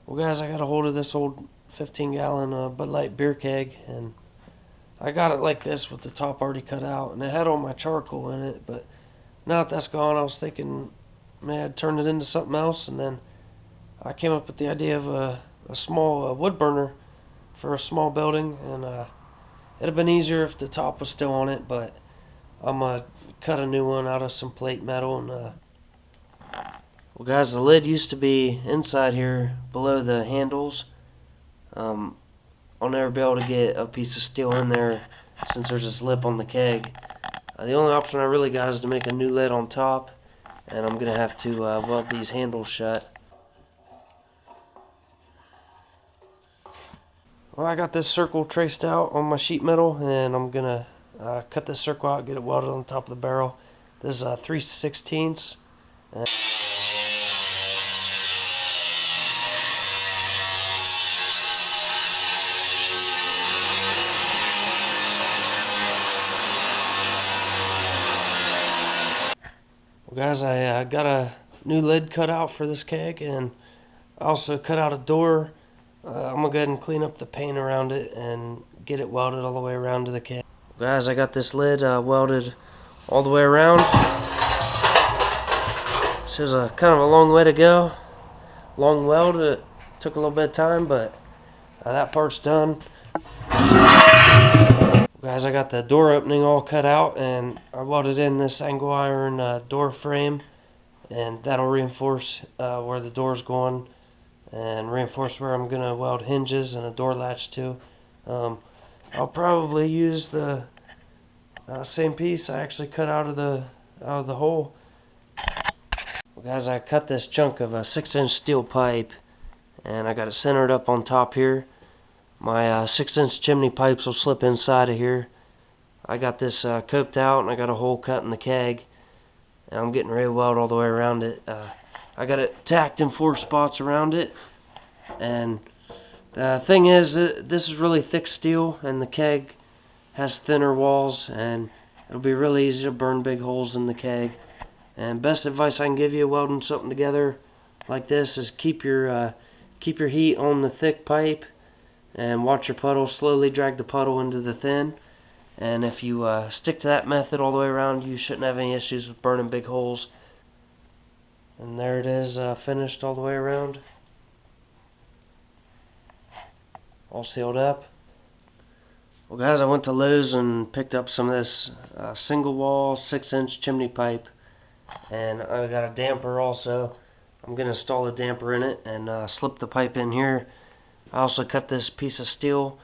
Well, guys, I got a hold of this old 15-gallon Bud Light beer keg, and I got it like this with the top already cut out, and it had all my charcoal in it, but now that that's gone, I was thinking, man, I'd turn it into something else, and then I came up with the idea of a small wood burner for a small building, and it'd have been easier if the top was still on it, but I'm going to cut a new one out of some plate metal, and well, guys, the lid used to be inside here below the handles. I'll never be able to get a piece of steel in there since there's this lip on the keg. The only option I really got is to make a new lid on top, and I'm going to have to weld these handles shut. Well, I got this circle traced out on my sheet metal, and I'm going to cut this circle out, get it welded on top of the barrel. This is 3/16. Guys, I got a new lid cut out for this keg, and I also cut out a door. I'm going to go ahead and clean up the paint around it and get it welded all the way around to the keg. Guys, I got this lid welded all the way around. This is kind of a long way to go. Long weld. It took a little bit of time, but that part's done. Guys, I got the door opening all cut out, and I welded in this angle iron door frame, and that'll reinforce where the door's going and reinforce where I'm going to weld hinges and a door latch too. I'll probably use the same piece I actually cut out of the hole. Well, guys, I cut this chunk of a 6-inch steel pipe, and I got it centered up on top here. My 6-inch chimney pipes will slip inside of here. I got this coped out, and I got a hole cut in the keg, and I'm getting ready to weld all the way around it. I got it tacked in 4 spots around it, and the thing is, this is really thick steel, and the keg has thinner walls, and it'll be really easy to burn big holes in the keg. And best advice I can give you welding something together like this is keep your heat on the thick pipe, and watch your puddle. Slowly drag the puddle into the thin, and if you stick to that method all the way around, you shouldn't have any issues with burning big holes. And there it is, finished all the way around, all sealed up. Well, guys, I went to Lowe's and picked up some of this single wall 6-inch chimney pipe, and I got a damper also. I'm going to install a damper in it and slip the pipe in here. I also cut this piece of steel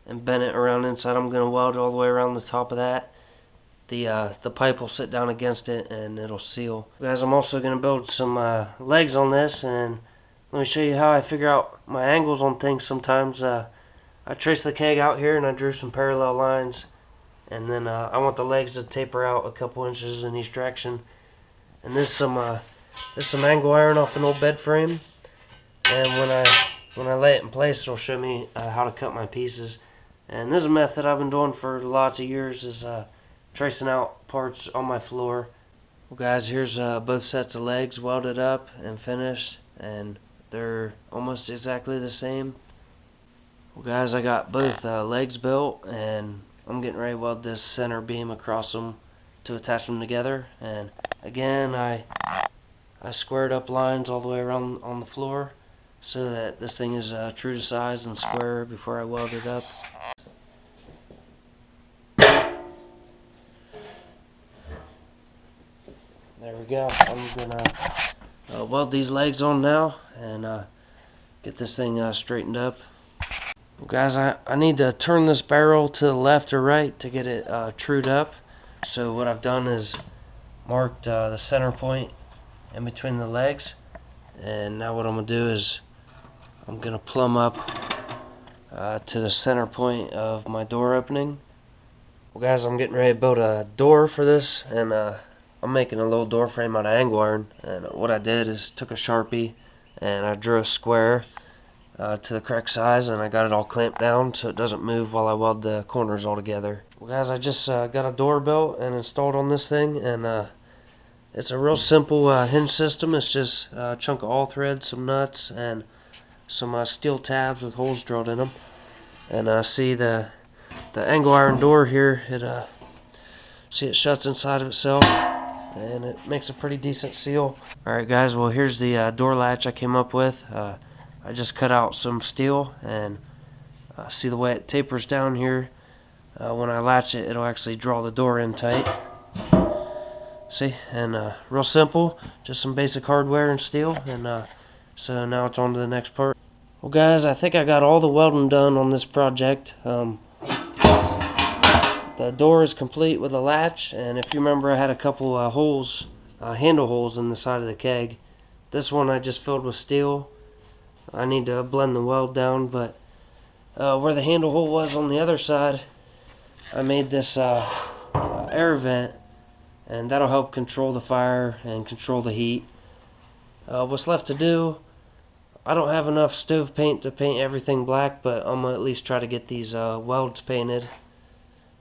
and bent it around inside. I'm going to weld it all the way around the top of that. The pipe will sit down against it and it'll seal. Guys, I'm also going to build some legs on this, and let me show you how I figure out my angles on things sometimes. I traced the keg out here and I drew some parallel lines, and then I want the legs to taper out a couple inches in each direction. And this is some angle iron off an old bed frame, and when I lay it in place, it'll show me how to cut my pieces. And this is a method I've been doing for lots of years, is tracing out parts on my floor. Well, guys, here's both sets of legs welded up and finished, and they're almost exactly the same. Well, guys, I got both legs built, and I'm getting ready to weld this center beam across them to attach them together. And again, I squared up lines all the way around on the floor so that this thing is true to size and square before I weld it up. There we go. I'm gonna weld these legs on now and get this thing straightened up. Well, guys, I need to turn this barrel to the left or right to get it trued up. So what I've done is marked the center point in between the legs, and now what I'm gonna do is I'm gonna plumb up to the center point of my door opening. Well, guys, I'm getting ready to build a door for this, and I'm making a little door frame out of angle iron. And what I did is took a Sharpie and I drew a square to the correct size, and I got it all clamped down so it doesn't move while I weld the corners all together. Well, guys, I just got a door built and installed on this thing, and it's a real simple hinge system. It's just a chunk of all thread, some nuts, and some steel tabs with holes drilled in them. And see the angle iron door here, see it shuts inside of itself, and it makes a pretty decent seal. Alright guys, well here's the door latch I came up with. I just cut out some steel, and see the way it tapers down here. When I latch it, it'll actually draw the door in tight. See, and real simple, just some basic hardware and steel, and so now it's on to the next part. Well guys, I think I got all the welding done on this project. The door is complete with a latch, and if you remember, I had a couple holes, handle holes in the side of the keg. This one I just filled with steel. I need to blend the weld down, but where the handle hole was on the other side, I made this air vent, and that'll help control the fire and control the heat. What's left to do, I don't have enough stove paint to paint everything black, but I'm going to at least try to get these welds painted,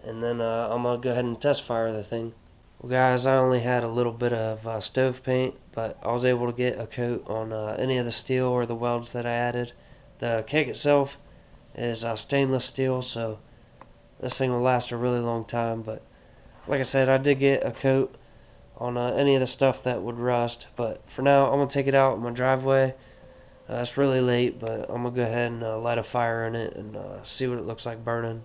and then I'm going to go ahead and test fire the thing. Well guys, I only had a little bit of stove paint, but I was able to get a coat on any of the steel or the welds that I added. The keg itself is stainless steel, so this thing will last a really long time, but like I said, I did get a coat on any of the stuff that would rust, but for now I'm going to take it out in my driveway. It's really late, but I'm going to go ahead and light a fire in it and see what it looks like burning.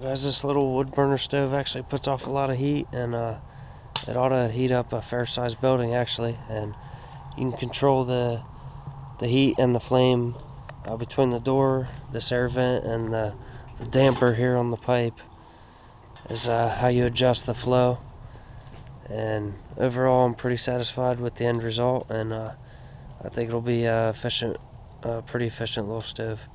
Guys, this little wood burner stove actually puts off a lot of heat, and it ought to heat up a fair-sized building actually, and you can control the heat and the flame between the door, this air vent, and the damper here on the pipe is how you adjust the flow. And overall, I'm pretty satisfied with the end result, and I think it'll be efficient, pretty efficient little stove.